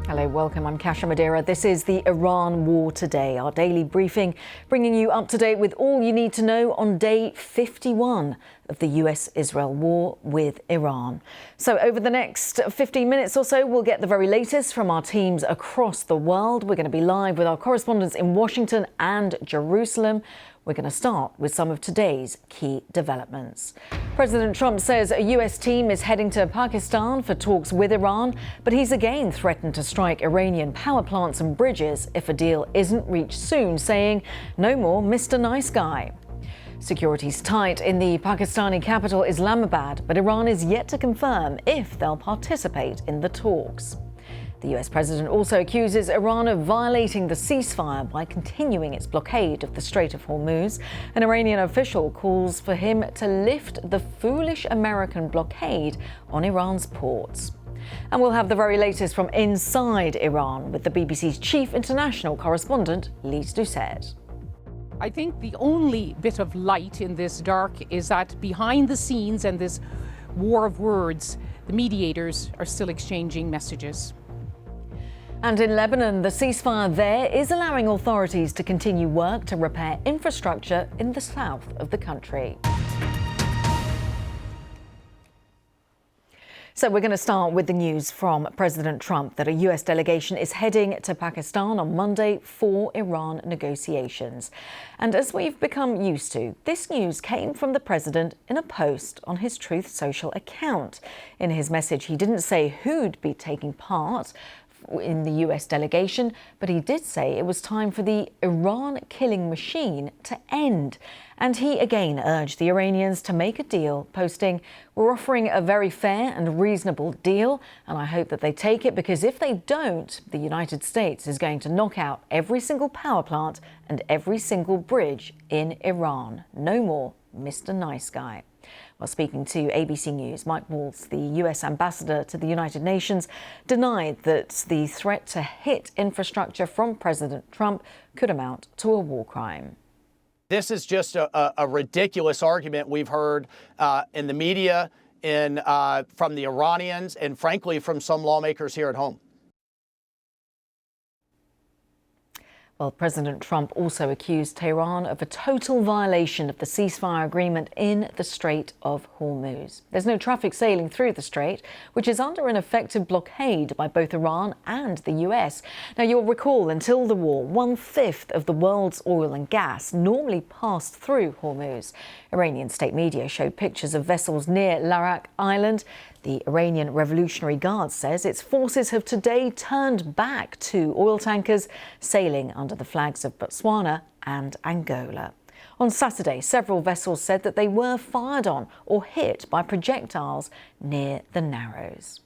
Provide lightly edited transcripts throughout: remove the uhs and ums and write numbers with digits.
Hello, welcome. I'm Kasia Madeira. This is the Iran War Today, our daily briefing, bringing you up to date with all you need to know on day 51 of the US-Israel war with Iran. So over the next 15 minutes or so, we'll get the very latest from our teams across the world. We're going to be live with our correspondents in Washington and Jerusalem. We're going to start with some of today's key developments. President Trump says a US team is heading to Pakistan for talks with Iran, but he's again threatened to strike Iranian power plants and bridges if a deal isn't reached soon, saying, "No more Mr. Nice Guy." Security's tight in the Pakistani capital Islamabad, but Iran is yet to confirm if they'll participate in the talks. The US president also accuses Iran of violating the ceasefire by continuing its blockade of the Strait of Hormuz. An Iranian official calls for him to lift the foolish American blockade on Iran's ports. And we'll have the very latest from inside Iran with the BBC's chief international correspondent, Lise Doucet. I think the only bit of light in this dark is that behind the scenes and this war of words, the mediators are still exchanging messages. And in Lebanon, the ceasefire there is allowing authorities to continue work to repair infrastructure in the south of the country. So we're going to start with the news from President Trump that a US delegation is heading to Pakistan on Monday for Iran negotiations. And as we've become used to, this news came from the president in a post on his Truth Social account. In his message, he didn't say who'd be taking part in the US delegation, but he did say it was time for the Iran killing machine to end. And he again urged the Iranians to make a deal, posting, "We're offering a very fair and reasonable deal, and I hope that they take it, because if they don't, the United States is going to knock out every single power plant and every single bridge in Iran. No more Mr. Nice Guy." While speaking to ABC News, Mike Waltz, the US ambassador to the United Nations, denied that the threat to hit infrastructure from President Trump could amount to a war crime. This is just a ridiculous argument we've heard in the media, from the Iranians, and frankly, from some lawmakers here at home. Well, President Trump also accused Tehran of a total violation of the ceasefire agreement in the Strait of Hormuz. There's no traffic sailing through the strait, which is under an effective blockade by both Iran and the US. Now, you'll recall, until the war, 1/5 of the world's oil and gas normally passed through Hormuz. Iranian state media showed pictures of vessels near Larak Island. The Iranian Revolutionary Guard says its forces have today turned back to oil tankers sailing under the flags of Botswana and Angola. On Saturday, several vessels said that they were fired on or hit by projectiles near the Narrows.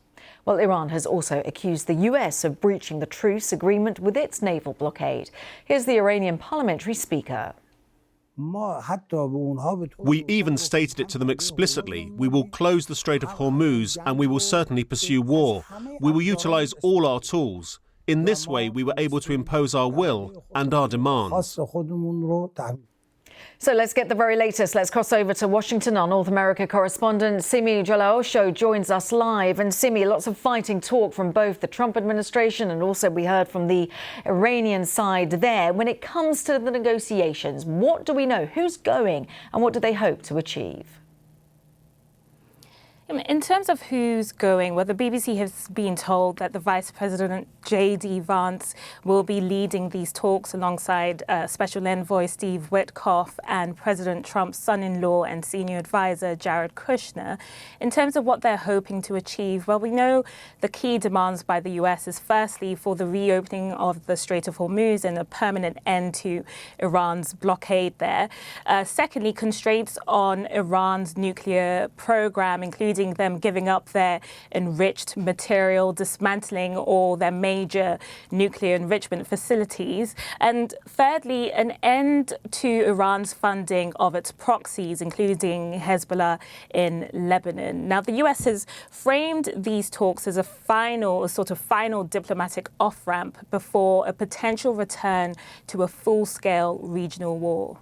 Well, Iran has also accused the US of breaching the truce agreement with its naval blockade. Here's the Iranian parliamentary speaker. We even stated it to them explicitly. We will close the Strait of Hormuz and we will certainly pursue war. We will utilize all our tools. In this way, we were able to impose our will and our demands. So let's get the very latest. Let's cross over to Washington. Our North America correspondent Simi Jalaosho joins us live. And Simi, lots of fighting talk from both the Trump administration and also we heard from the Iranian side there. When it comes to the negotiations, what do we know? Who's going and what do they hope to achieve? In terms of who's going, well, the BBC has been told that the Vice President J.D. Vance will be leading these talks alongside Special Envoy Steve Witkoff and President Trump's son-in-law and senior advisor Jared Kushner. In terms of what they're hoping to achieve, well, we know the key demands by the US is firstly for the reopening of the Strait of Hormuz and a permanent end to Iran's blockade there. Secondly, constraints on Iran's nuclear program, including them giving up their enriched material, dismantling all their major nuclear enrichment facilities. And thirdly, an end to Iran's funding of its proxies, including Hezbollah in Lebanon. Now, the US has framed these talks as a sort of final diplomatic off-ramp before a potential return to a full-scale regional war.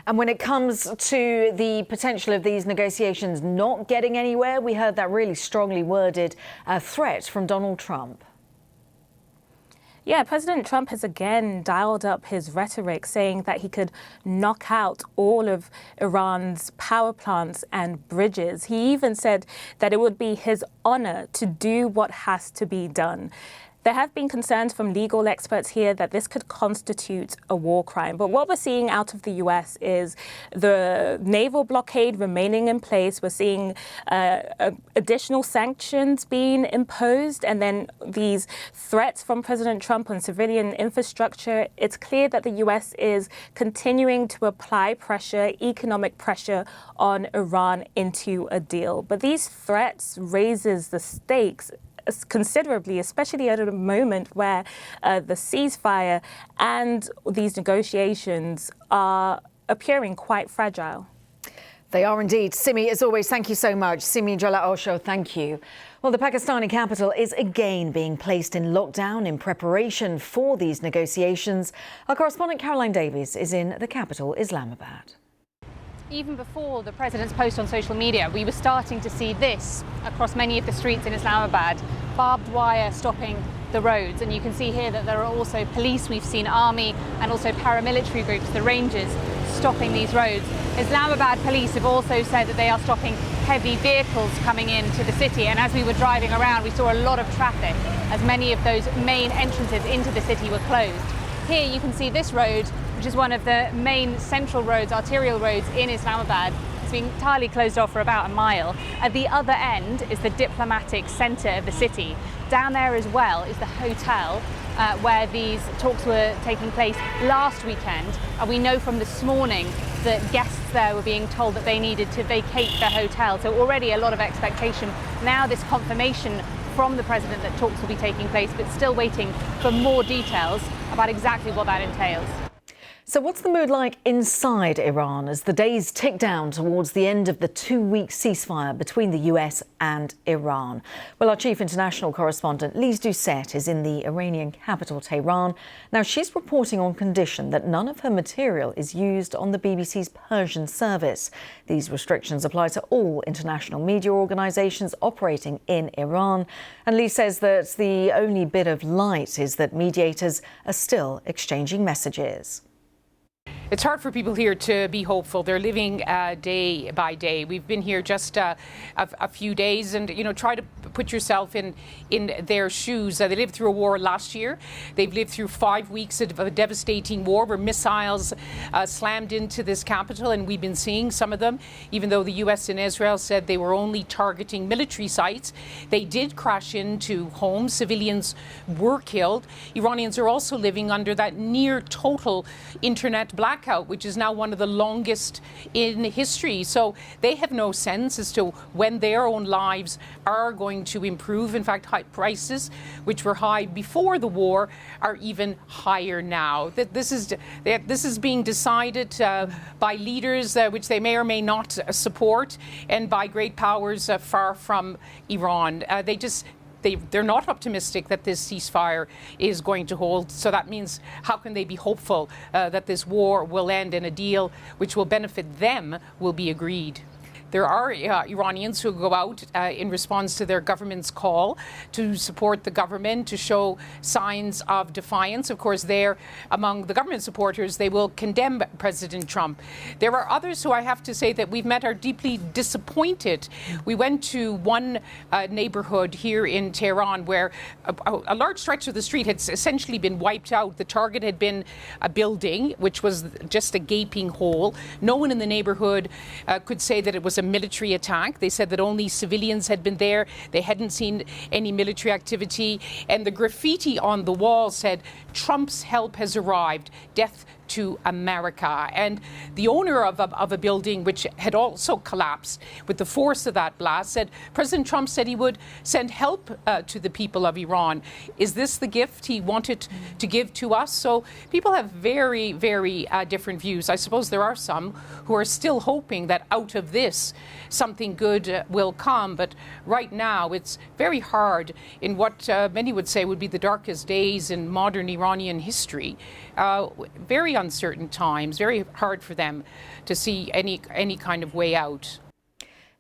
And when it comes to the potential of these negotiations not getting anywhere, we heard that really strongly worded threat from Donald Trump. Yeah, President Trump has again dialed up his rhetoric, saying that he could knock out all of Iran's power plants and bridges. He even said that it would be his honor to do what has to be done. There have been concerns from legal experts here that this could constitute a war crime. But what we're seeing out of the US is the naval blockade remaining in place. We're seeing additional sanctions being imposed, and then these threats from President Trump on civilian infrastructure. It's clear that the US is continuing to apply pressure, economic pressure on Iran into a deal. But these threats raises the stakes considerably, especially at a moment where the ceasefire and these negotiations are appearing quite fragile. They are indeed. Simi, as always, thank you so much. Simi Jala Osho, thank you. Well, the Pakistani capital is again being placed in lockdown in preparation for these negotiations. Our correspondent Caroline Davies is in the capital, Islamabad. Even before the president's post on social media, we were starting to see this across many of the streets in Islamabad, barbed wire stopping the roads. And you can see here that there are also police, we've seen army and also paramilitary groups, the Rangers, stopping these roads. Islamabad police have also said that they are stopping heavy vehicles coming into the city. And as we were driving around, we saw a lot of traffic as many of those main entrances into the city were closed. Here you can see this road, which is one of the main central roads, arterial roads in Islamabad. It's been entirely closed off for about a mile. At the other end is the diplomatic centre of the city. Down there as well is the hotel where these talks were taking place last weekend. And we know from this morning that guests there were being told that they needed to vacate their hotel. So already a lot of expectation. Now this confirmation from the president that talks will be taking place, but still waiting for more details about exactly what that entails. So what's the mood like inside Iran as the days tick down towards the end of the 2-week ceasefire between the US and Iran? Well, our chief international correspondent, Lise Doucette, is in the Iranian capital, Tehran. Now, she's reporting on condition that none of her material is used on the BBC's Persian service. These restrictions apply to all international media organisations operating in Iran. And Lise says that the only bit of light is that mediators are still exchanging messages. It's hard for people here to be hopeful. They're living day by day. We've been here just a few days, and try to put yourself in their shoes. They lived through a war last year. They've lived through 5 weeks of a devastating war where missiles slammed into this capital, and we've been seeing some of them. Even though the US and Israel said they were only targeting military sites, they did crash into homes. Civilians were killed. Iranians are also living under that near total internet blackout, which is now one of the longest in history. So they have no sense as to when their own lives are going to improve. In fact, high prices, which were high before the war, are even higher now. This is being decided by leaders which they may or may not support, and by great powers far from Iran. They're not optimistic that this ceasefire is going to hold. So that means how can they be hopeful that this war will end and a deal which will benefit them will be agreed? There are Iranians who go out in response to their government's call to support the government, to show signs of defiance. Of course, they're among the government supporters. They will condemn President Trump. There are others who I have to say that we've met are deeply disappointed. We went to one neighborhood here in Tehran where a large stretch of the street had essentially been wiped out. The target had been a building, which was just a gaping hole. No one in the neighborhood could say that it was a military attack. They said that only civilians had been there. They hadn't seen any military activity. And the graffiti on the wall said, "Trump's help has arrived. Death to America." And the owner of a building which had also collapsed with the force of that blast said, President Trump said he would send help to the people of Iran. Is this the gift he wanted to give to us? So people have very, very different views. I suppose there are some who are still hoping that out of this something good will come. But right now it's very hard in what many would say would be the darkest days in modern Iranian history. Very uncertain times, very hard for them to see any kind of way out.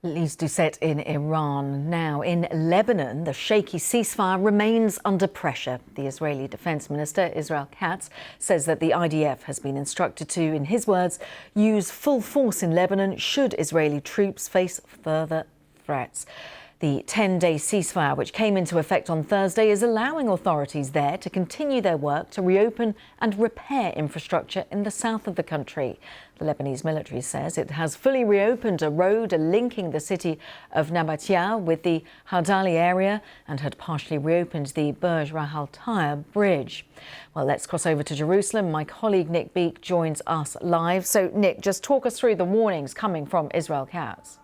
Leads to set in Iran. Now, in Lebanon, the shaky ceasefire remains under pressure. The Israeli Defense Minister, Israel Katz, says that the IDF has been instructed to, in his words, use full force in Lebanon should Israeli troops face further threats. The 10-day ceasefire, which came into effect on Thursday, is allowing authorities there to continue their work to reopen and repair infrastructure in the south of the country. The Lebanese military says it has fully reopened a road linking the city of Nabatea with the Hardali area and had partially reopened the Burj Al Taya bridge. Well, let's cross over to Jerusalem. My colleague Nick Beek joins us live. So, Nick, just talk us through the warnings coming from Israel Katz.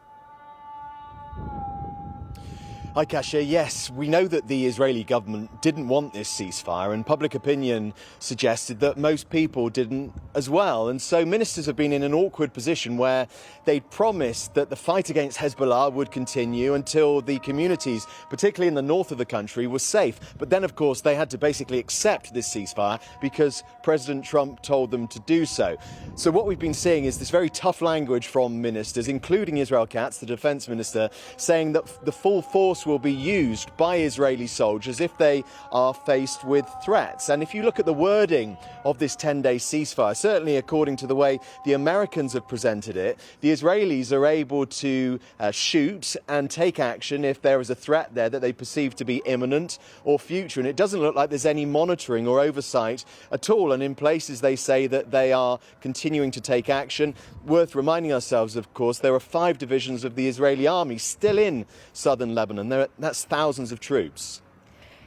Hi, Kasia. Yes, we know that the Israeli government didn't want this ceasefire, and public opinion suggested that most people didn't as well. And so ministers have been in an awkward position where they'd promised that the fight against Hezbollah would continue until the communities, particularly in the north of the country, were safe. But then, of course, they had to basically accept this ceasefire because President Trump told them to do so. So what we've been seeing is this very tough language from ministers, including Israel Katz, the defense minister, saying that the full force will be used by Israeli soldiers if they are faced with threats. And if you look at the wording of this 10-day ceasefire, certainly according to the way the Americans have presented it, the Israelis are able to shoot and take action if there is a threat there that they perceive to be imminent or future. And it doesn't look like there's any monitoring or oversight at all. And in places they say that they are continuing to take action. Worth reminding ourselves, of course, there are 5 divisions of the Israeli army still in southern Lebanon. That's thousands of troops.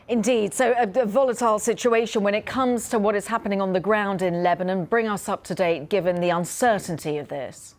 Indeed. So a volatile situation when it comes to what is happening on the ground in Lebanon. Bring us up to date given the uncertainty of this.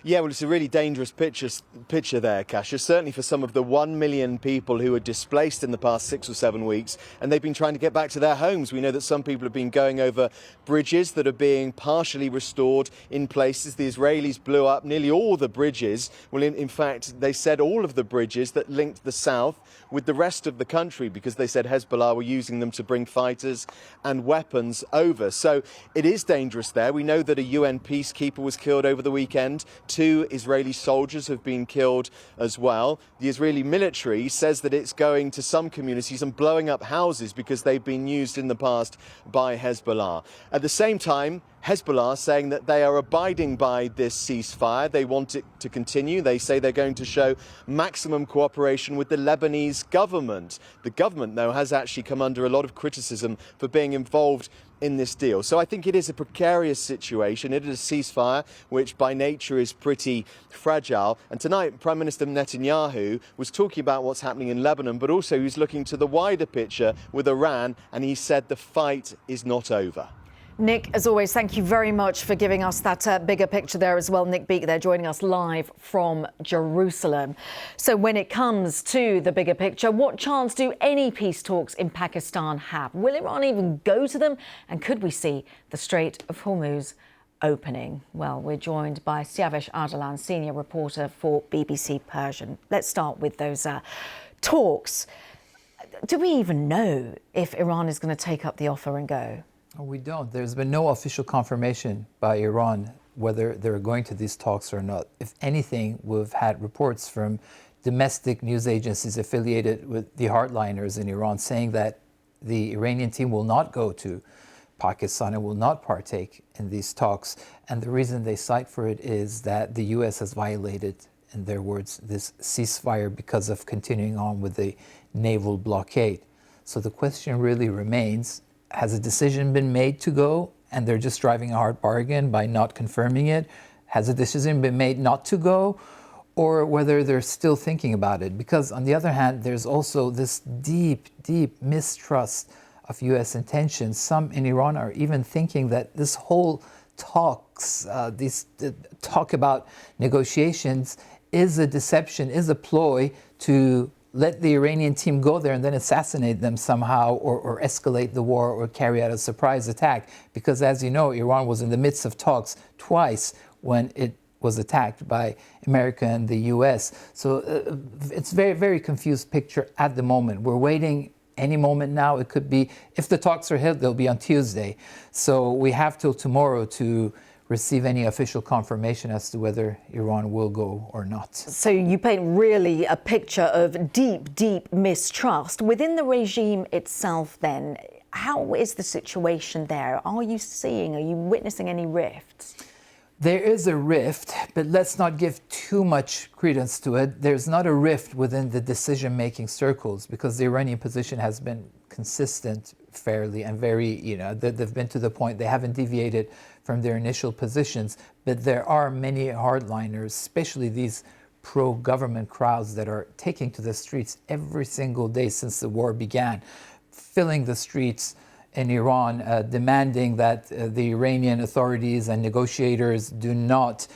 Yeah, well, it's a really dangerous picture there, Kasia, certainly for some of the 1 million people who were displaced in the past 6 or 7 weeks, and they've been trying to get back to their homes. We know that some people have been going over bridges that are being partially restored in places. The Israelis blew up nearly all the bridges. Well, in fact, they said all of the bridges that linked the south with the rest of the country because they said Hezbollah were using them to bring fighters and weapons over. So it is dangerous there. We know that a UN peacekeeper was killed over the weekend. 2 Israeli soldiers have been killed as well. The Israeli military says that it's going to some communities and blowing up houses because they've been used in the past by Hezbollah. At the same time, Hezbollah saying that they are abiding by this ceasefire. They want it to continue. They say they're going to show maximum cooperation with the Lebanese government. The government, though, has actually come under a lot of criticism for being involved in this deal. So I think it is a precarious situation. It is a ceasefire, which by nature is pretty fragile. And tonight, Prime Minister Netanyahu was talking about what's happening in Lebanon, but also he's looking to the wider picture with Iran, and he said the fight is not over. Nick, as always, thank you very much for giving us that bigger picture there as well. Nick Beek there joining us live from Jerusalem. So when it comes to the bigger picture, what chance do any peace talks in Pakistan have? Will Iran even go to them? And could we see the Strait of Hormuz opening? Well, we're joined by Siavesh Ardalan, senior reporter for BBC Persian. Let's start with those talks. Do we even know if Iran is going to take up the offer and go? We don't. There's been no official confirmation by Iran whether they're going to these talks or not. If anything, we've had reports from domestic news agencies affiliated with the hardliners in Iran saying that the Iranian team will not go to Pakistan and will not partake in these talks. And the reason they cite for it is that the U.S. has violated, in their words, this ceasefire because of continuing on with the naval blockade. So the question really remains, has a decision been made to go and they're just driving a hard bargain by not confirming it? Has a decision been made not to go, or whether they're still thinking about it? Because on the other hand, there's also this deep, deep mistrust of U.S. intentions. Some in Iran are even thinking that this whole talks, talk about negotiations is a deception, is a ploy to let the Iranian team go there and then assassinate them somehow, or escalate the war, or carry out a surprise attack. Because as you know, Iran was in the midst of talks twice when it was attacked by America and the US. So it's very, very confused picture at the moment. We're waiting any moment now. It could be, if the talks are held, they'll be on Tuesday. So we have till tomorrow to receive any official confirmation as to whether Iran will go or not. So you paint really a picture of deep, deep mistrust within the regime itself then. How is the situation there? Are you witnessing any rifts? There is a rift, but let's not give too much credence to it. There's not a rift within the decision-making circles because the Iranian position has been consistent fairly and very, they've been to the point, they haven't deviated from their initial positions. But there are many hardliners, especially these pro-government crowds that are taking to the streets every single day since the war began, filling the streets in Iran, demanding that the Iranian authorities and negotiators do not,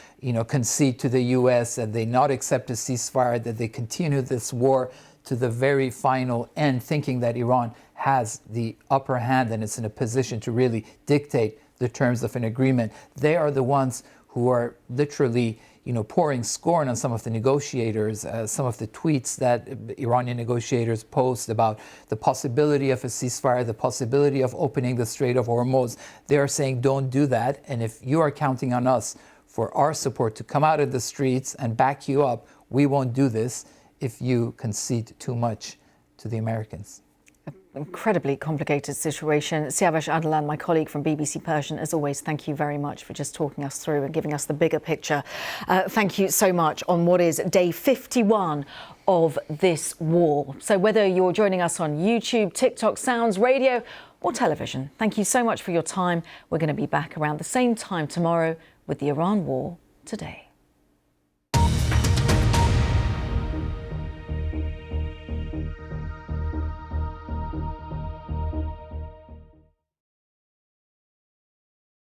concede to the U.S., that they not accept a ceasefire, that they continue this war to the very final end, thinking that Iran has the upper hand and it's in a position to really dictate the terms of an agreement. They are the ones who are literally pouring scorn on some of the negotiators, some of the tweets that Iranian negotiators post about the possibility of a ceasefire, the possibility of opening the Strait of Hormuz. They are saying, don't do that. And if you are counting on us for our support to come out of the streets and back you up, we won't do this if you concede too much to the Americans. Incredibly complicated situation. Siavash Adalan, my colleague from BBC Persian, as always, thank you very much for just talking us through and giving us the bigger picture. Thank you so much on what is day 51 of this war. So whether you're joining us on YouTube, TikTok, Sounds, radio or television, thank you so much for your time. We're going to be back around the same time tomorrow with the Iran War Today.